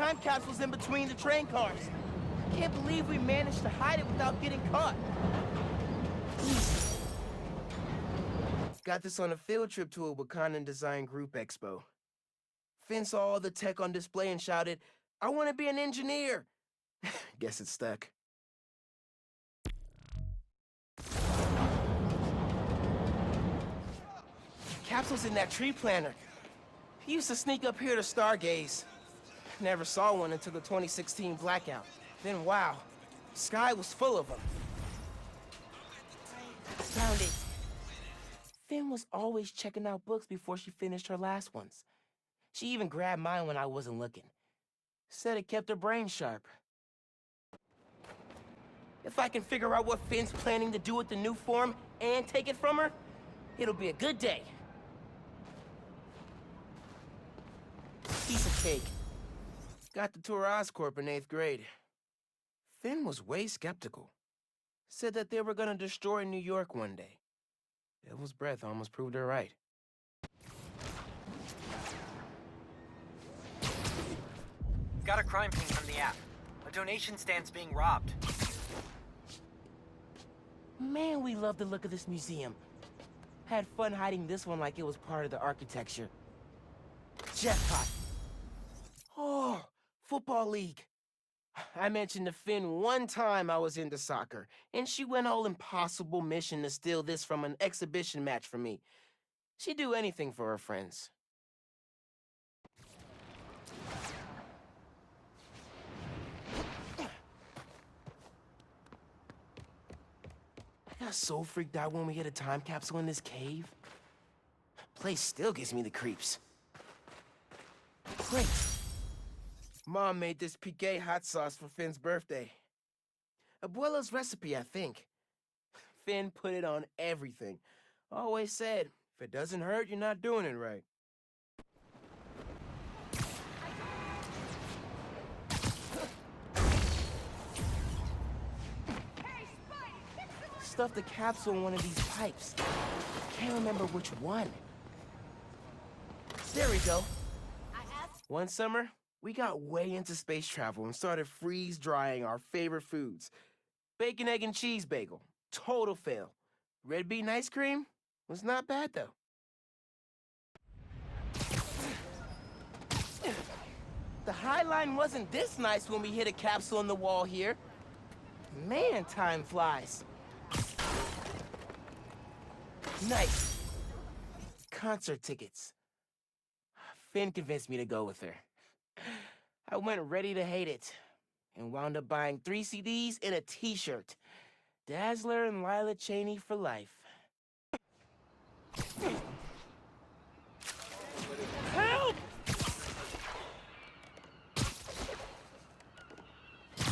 time capsule's in between the train cars. Can't believe we managed to hide it without getting caught. Got this on a field trip to a Wakandan Design Group Expo. Finn saw all the tech on display and shouted, "I want to be an engineer!" Guess it stuck. Capsule's in that tree planter. He used to sneak up here to stargaze. Never saw one until the 2016 blackout. Then wow, the sky was full of them. Found it. Finn was always checking out books before she finished her last ones. She even grabbed mine when I wasn't looking. Said it kept her brain sharp. If I can figure out what Finn's planning to do with the new form and take it from her, it'll be a good day. Piece of cake. Got the tour Oscorp in 8th grade. Finn was way skeptical. Said that they were gonna destroy New York one day. Devil's breath almost proved her right. Got a crime ping from the app. A donation stand's being robbed. Man, we love the look of this museum. Had fun hiding this one like it was part of the architecture. Jackpot. Oh, football league. I mentioned to Finn one time I was into soccer, and she went all impossible mission to steal this from an exhibition match for me. She'd do anything for her friends. I got so freaked out when we hit a time capsule in this cave. Place still gives me the creeps. Great. Mom made this piqué hot sauce for Finn's birthday. Abuela's recipe, I think. Finn put it on everything. Always said, if it doesn't hurt, you're not doing it right. Stuffed the capsule in one of these pipes. Can't remember which one. There we go. One summer, we got way into space travel and started freeze-drying our favorite foods. Bacon, egg, and cheese bagel. Total fail. Red bean ice cream was not bad, though. The High Line wasn't this nice when we hit a capsule in the wall here. Man, time flies. Nice. Concert tickets. Finn convinced me to go with her. I went ready to hate it, and wound up buying 3 CDs and a t-shirt. Dazzler and Lila Cheney for life. Help!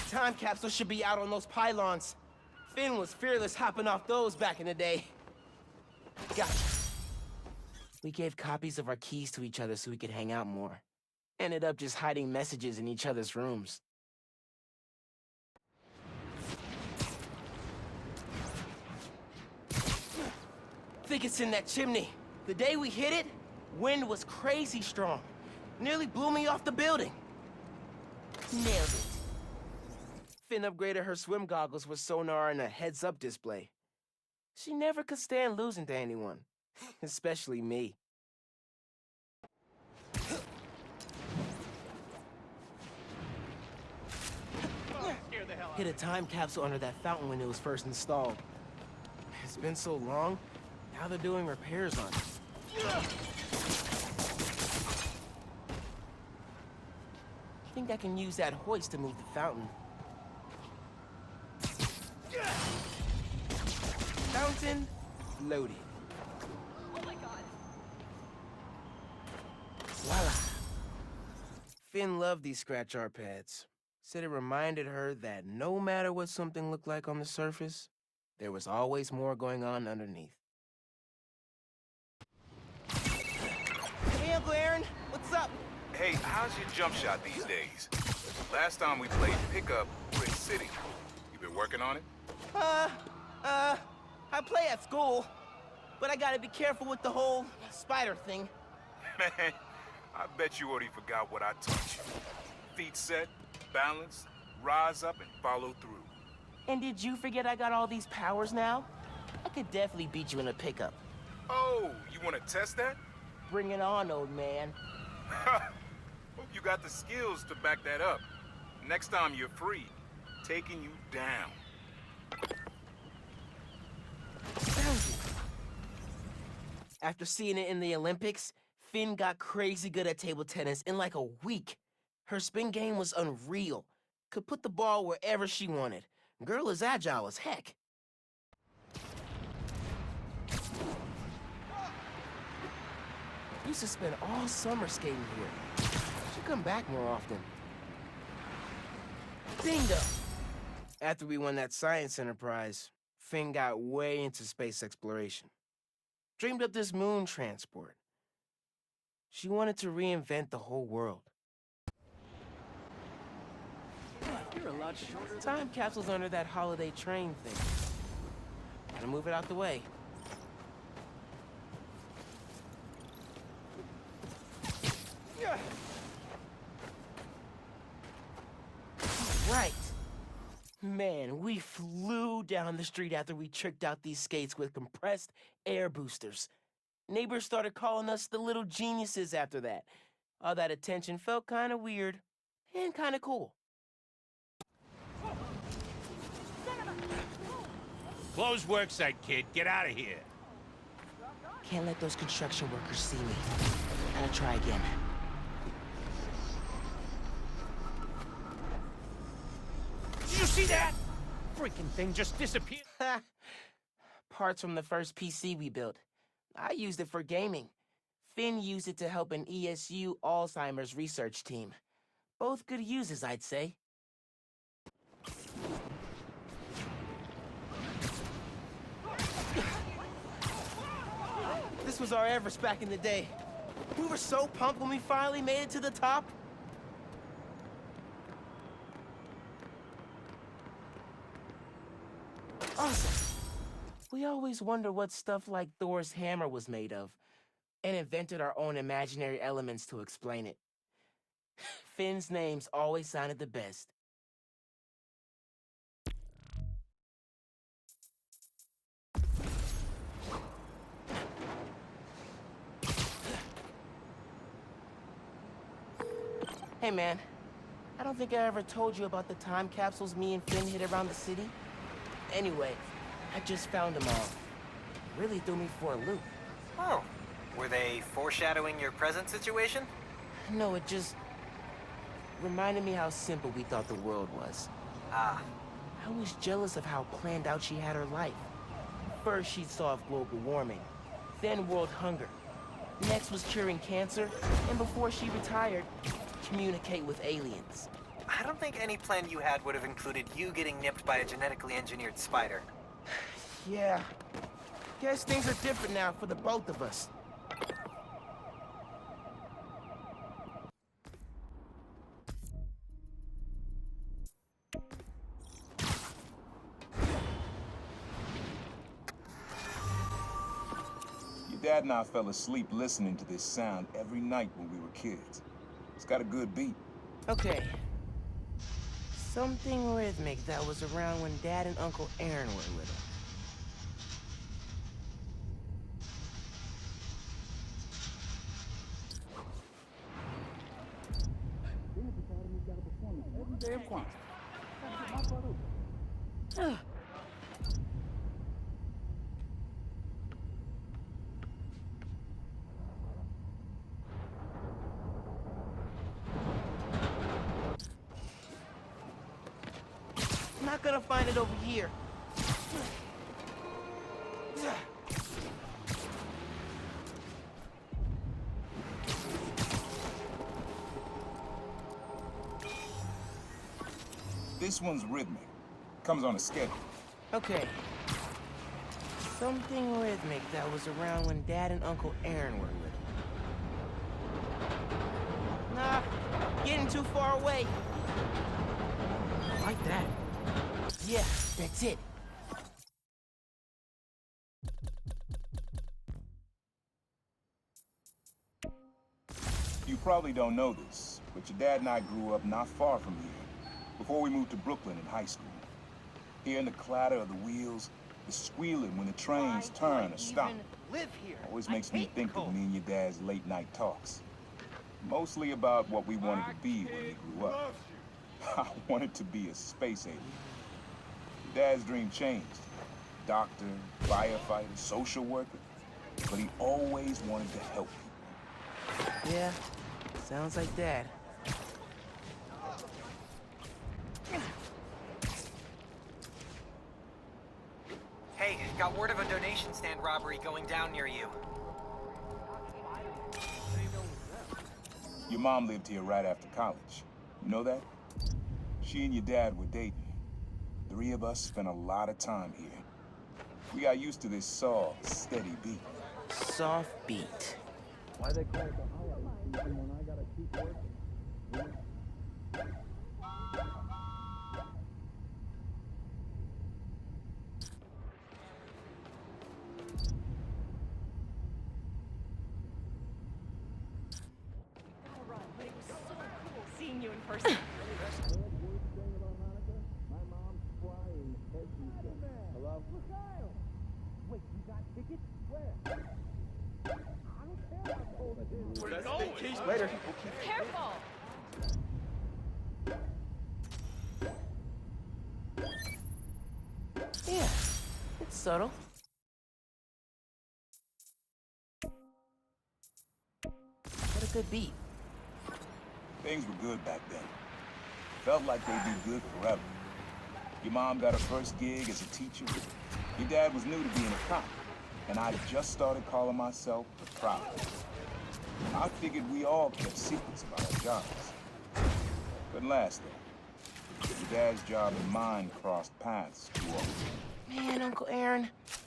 Time capsule should be out on those pylons. Finn was fearless hopping off those back in the day. Gotcha. We gave copies of our keys to each other so we could hang out more. Ended up just hiding messages in each other's rooms. Think it's in that chimney. The day we hit it, wind was crazy strong. Nearly blew me off the building. Nailed it. Finn upgraded her swim goggles with sonar and a heads-up display. She never could stand losing to anyone, especially me. Hit a time capsule under that fountain when it was first installed. It's been so long, now they're doing repairs on it. I think I can use that hoist to move the fountain. Fountain loaded. Oh my god. Voila. Finn loved these scratch art pads. Said it reminded her that no matter what something looked like on the surface, there was always more going on underneath. Hey, Uncle Aaron, what's up? Hey, how's your jump shot these days? Last time we played pickup, Brick City. You been working on it? I play at school, but I gotta be careful with the whole spider thing. Man, I bet you already forgot what I taught you. Feet set, balance, rise up and follow through. And did you forget I got all these powers now? I could definitely beat you in a pickup. Oh, you want to test that? Bring it on, old man. Hope you got the skills to back that up. Next time you're free, taking you down. Found you. After seeing it in the Olympics, Finn got crazy good at table tennis in like a week. Her spin game was unreal. Could put the ball wherever she wanted. Girl is agile as heck. Used to spend all summer skating here. Should come back more often. Bingo! After we won that science enterprise, Finn got way into space exploration. Dreamed up this moon transport. She wanted to reinvent the whole world. You're a lot shorter. Time capsule's under that holiday train thing. Gotta move it out the way. Right. Man, we flew down the street after we tricked out these skates with compressed air boosters. Neighbors started calling us the little geniuses after that. All that attention felt kind of weird and kind of cool. Close worksite, kid. Get out of here. Can't let those construction workers see me. Gotta try again. Did you see that? Freaking thing just disappeared. Parts from the first PC we built. I used it for gaming. Finn used it to help an ESU Alzheimer's research team. Both good uses, I'd say. This was our Everest back in the day. We were so pumped when we finally made it to the top. Awesome. We always wonder what stuff like Thor's hammer was made of, and invented our own imaginary elements to explain it. Finn's names always sounded the best. Hey man, I don't think I ever told you about the time capsules me and Finn hid around the city. Anyway, I just found them all. Really threw me for a loop. Oh, were they foreshadowing your present situation? No, it just reminded me how simple we thought the world was. Ah, I was jealous of how planned out she had her life. First, she'd solve global warming, then world hunger. Next was curing cancer, and before she retired, communicate with aliens. I don't think any plan you had would have included you getting nipped by a genetically engineered spider. Yeah, guess things are different now for the both of us. Your dad and I fell asleep listening to this sound every night when we were kids. It's got a good beat. Okay. Something rhythmic that was around when Dad and Uncle Aaron were little. Not gonna find it over here. This one's rhythmic. Comes on a schedule. Okay. Something rhythmic that was around when Dad and Uncle Aaron were little. Nah, getting too far away. Like that. Yeah, that's it. You probably don't know this, but your dad and I grew up not far from here, before we moved to Brooklyn in high school. Hearing the clatter of the wheels, the squealing when the trains turn or stop, live here. always makes me think of me and your dad's late-night talks. Mostly about what we wanted to be when we grew up. I wanted to be a space alien. Dad's dream changed. Doctor, firefighter, social worker. But he always wanted to help people. Yeah, sounds like Dad. Hey, got word of a donation stand robbery going down near you. Your mom lived here right after college. You know that? She and your dad were dating. 3 of us spent a lot of time here. We got used to this soft, steady beat. Soft beat. Why they call it the holiday season when I gotta keep working? Gotta run, but it was so cool seeing you in person. Hello? Wait, you got tickets? Where? I don't care about cold tickets. Later. Careful! Yeah, it's subtle. What a good beat. Things were good back then. Felt like they'd be good forever. Your mom got her first gig as a teacher. Your dad was new to being a cop. And I just started calling myself the Prowler. I figured we all kept secrets about our jobs. Couldn't last, though. Your dad's job and mine crossed paths too often. Man, Uncle Aaron, if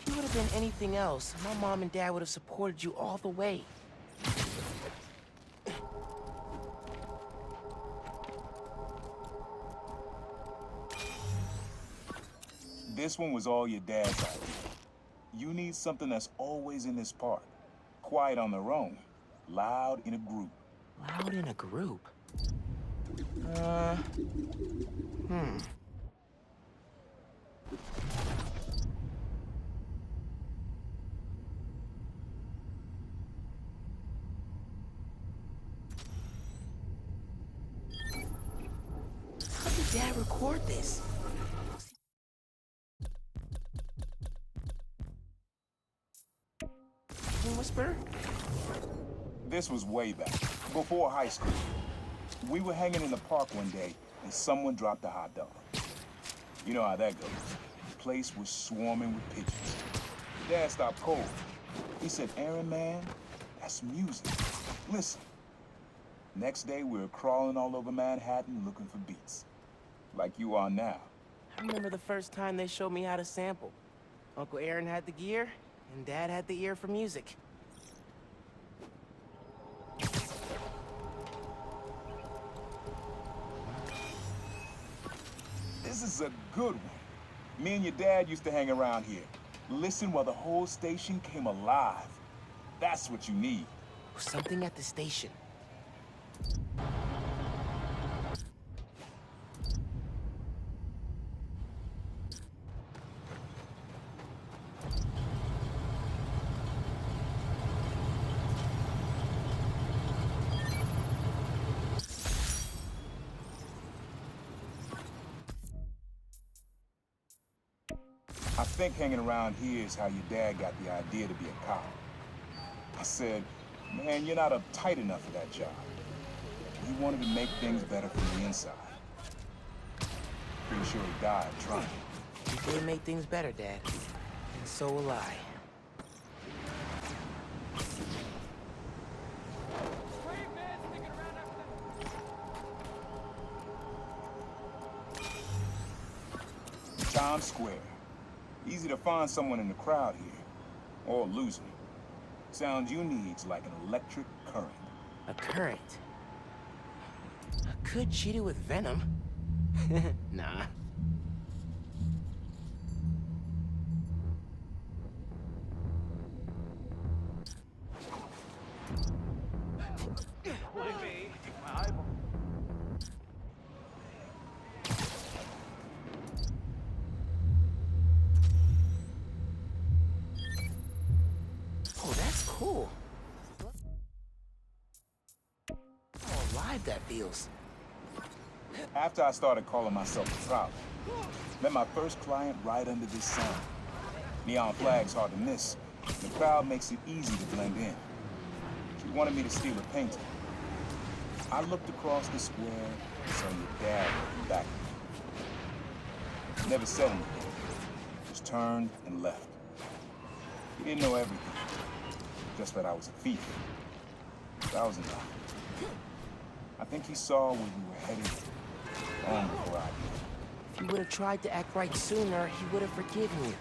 you would have been anything else, my mom and dad would have supported you all the way. This one was all your dad's idea. You need something that's always in this park. Quiet on their own. Loud in a group. Loud in a group? How did Dad record this? Whisper? This was way back, before high school. We were hanging in the park one day, and someone dropped a hot dog. You know how that goes. The place was swarming with pigeons. Dad stopped cold. He said, Aaron, man, that's music. Listen. Next day, we were crawling all over Manhattan looking for beats. Like you are now. I remember the first time they showed me how to sample. Uncle Aaron had the gear, and Dad had the ear for music. This is a good one. Me and your dad used to hang around here. Listen while the whole station came alive. That's what you need. Something at the station. I think hanging around here is how your dad got the idea to be a cop. I said, man, you're not uptight enough for that job. He wanted to make things better from the inside. Pretty sure he died trying. You did make things better, Dad. And so will I. Times Square. Easy to find someone in the crowd here. Or losing. Sounds you need's like an electric current. A current. I could cheat it with venom. Nah. My alive that feels. After I started calling myself a problem, met my first client right under this sign. Neon flag's hard to miss. The crowd makes it easy to blend in. She wanted me to steal a painting. I looked across the square and saw your dad looking back at me. Never said anything. Just turned and left. He didn't know everything. Just that I was a thief. That was enough. I think he saw where we were headed long before I did. If you would have tried to act right sooner, he would have forgiven you.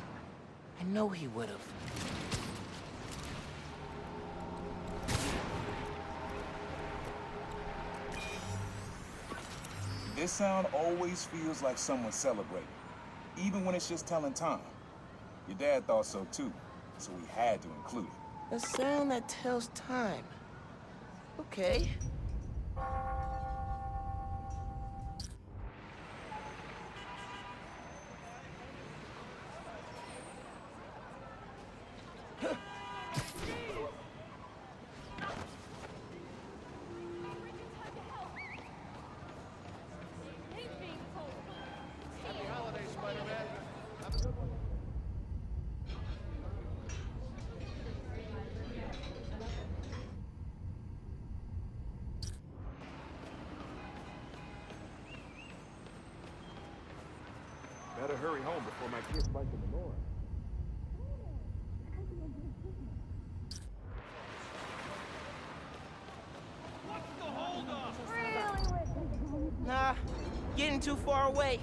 I know he would have. This sound always feels like someone's celebrating, even when it's just telling time. Your dad thought so too, so we had to include it. A sound that tells time. Okay. He's being told. Happy holidays, Spider-Man. Have a good one. Better hurry home before my kids bite the menorah. Nah, getting too far away.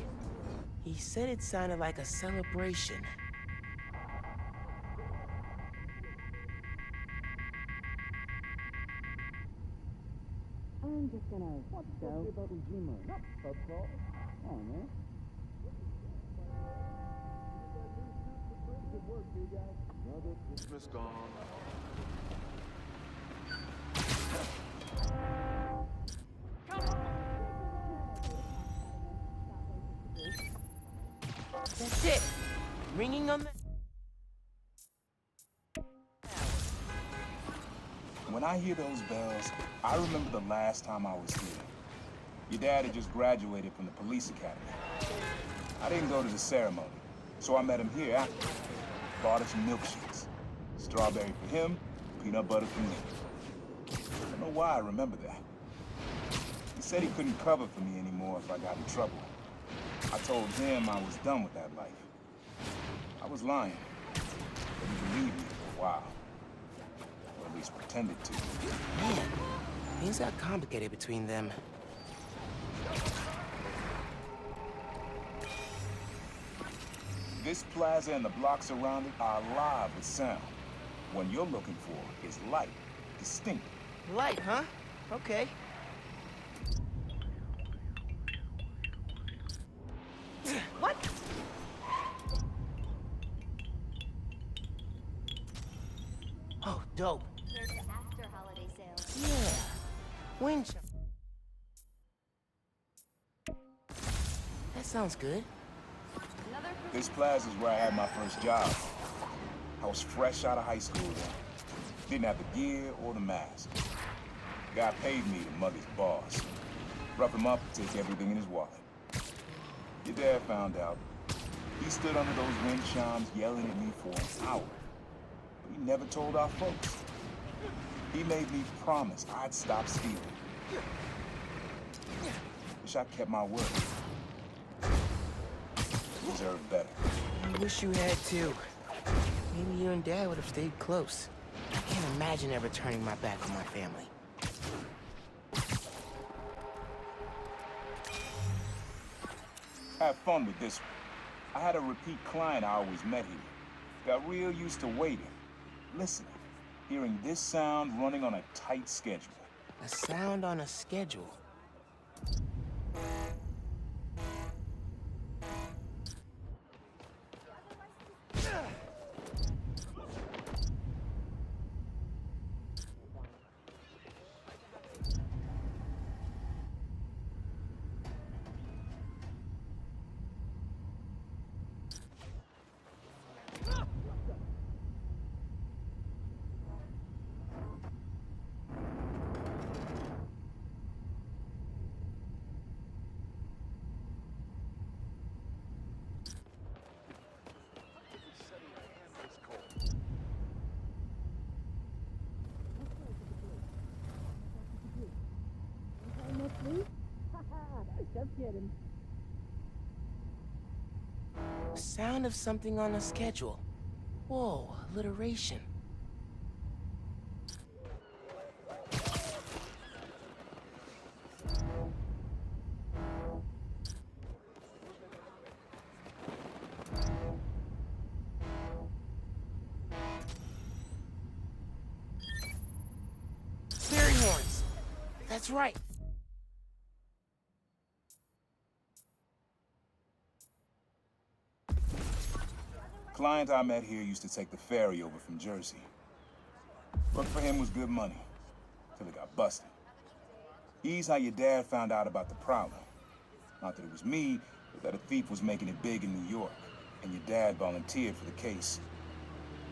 He said it sounded like a celebration. I'm just gonna go. About Ujima. Not pub crawl. Oh, man. Good work, you guys. Another Christmas gone. That's it. Ringing on the... When I hear those bells, I remember the last time I was here. Your dad had just graduated from the police academy. I didn't go to the ceremony, so I met him here after. Bought us some milkshakes. Strawberry for him, peanut butter for me. I don't know why I remember that. He said he couldn't cover for me anymore if I got in trouble. I told him I was done with that life. I was lying, but he believed me for a while. Or at least pretended to. Man, things got complicated between them. This plaza and the blocks around it are alive with sound. What you're looking for is light, distinct. Light, huh? Okay. What? Oh, dope. Here's the after holiday sales. Yeah. Wind chime. That sounds good. Another This plaza is where I had my first job. I was fresh out of high school then. Didn't have the gear or the mask. Guy paid me to mug his boss. Rough him up, take everything in his wallet. Your dad found out. He stood under those wind chimes yelling at me for an hour. But he never told our folks. He made me promise I'd stop stealing. Wish I kept my word. Deserved better. I wish you had too. Maybe you and Dad would have stayed close. I can't imagine ever turning my back on my family. Have fun with this one. I had a repeat client I always met here. Got real used to waiting, listening, hearing this sound running on a tight schedule. A sound on a schedule. Get him. Sound of something on a schedule. Whoa, alliteration. Fairy horns. That's right. Client I met here used to take the ferry over from Jersey. Work for him was good money, till he got busted. He's how your dad found out about the Prowler. Not that it was me, but that a thief was making it big in New York, and your dad volunteered for the case.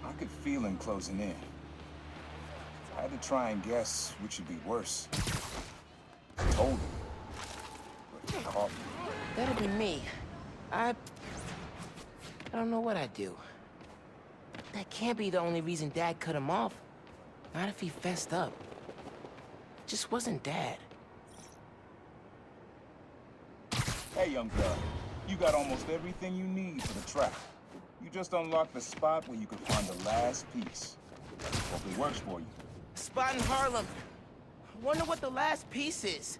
I could feel him closing in. I had to try and guess which would be worse. I told him, but he caught me. That'd be me. I don't know what I'd do. That can't be the only reason Dad cut him off. Not if he fessed up. Just wasn't Dad. Hey, young girl, you got almost everything you need for the trap. You just unlocked the spot where you can find the last piece. Hope it works for you. Spot in Harlem. Wonder what the last piece is.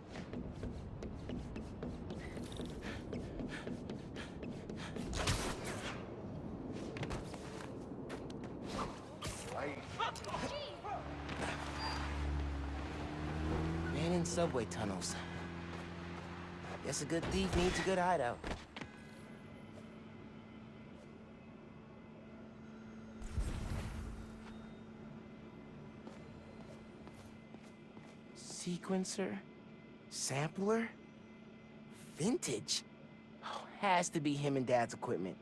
Man in subway tunnels. Guess a good thief needs a good hideout. Sequencer? Sampler? Vintage? Oh, has to be him and Dad's equipment.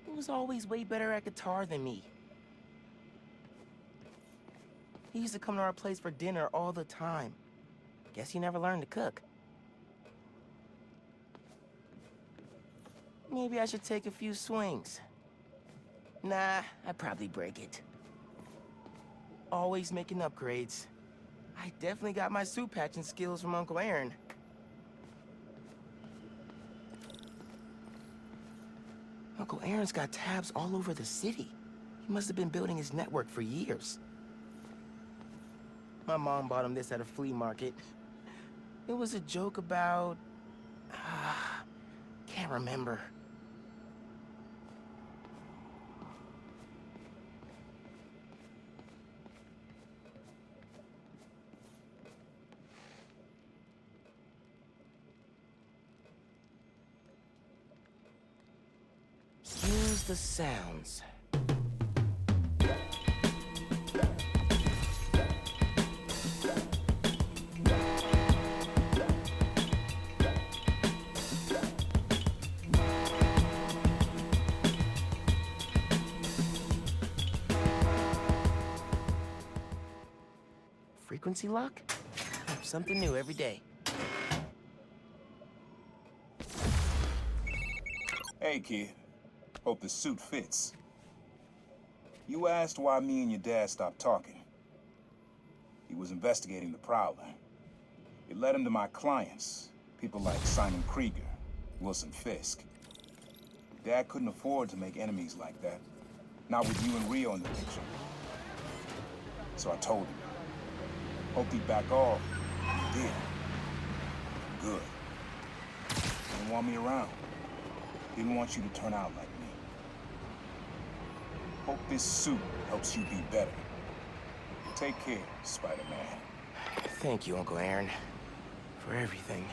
He was always way better at guitar than me. He used to come to our place for dinner all the time. Guess he never learned to cook. Maybe I should take a few swings. Nah, I'd probably break it. Always making upgrades. I definitely got my suit patching skills from Uncle Aaron. Uncle Aaron's got tabs all over the city. He must have been building his network for years. My mom bought him this at a flea market. It was a joke about... can't remember. Use the sounds. Frequency lock? Something new every day. Hey, kid. Hope the suit fits. You asked why me and your dad stopped talking. He was investigating the Prowler. It led him to my clients, people like Simon Krieger, Wilson Fisk. Dad couldn't afford to make enemies like that, not with you and Rio in the picture. So I told him. Hoped he'd back off. He did. Good. Didn't want me around. Didn't want you to turn out like me. Hope this suit helps you be better. Take care, Spider-Man. Thank you, Uncle Aaron, for everything.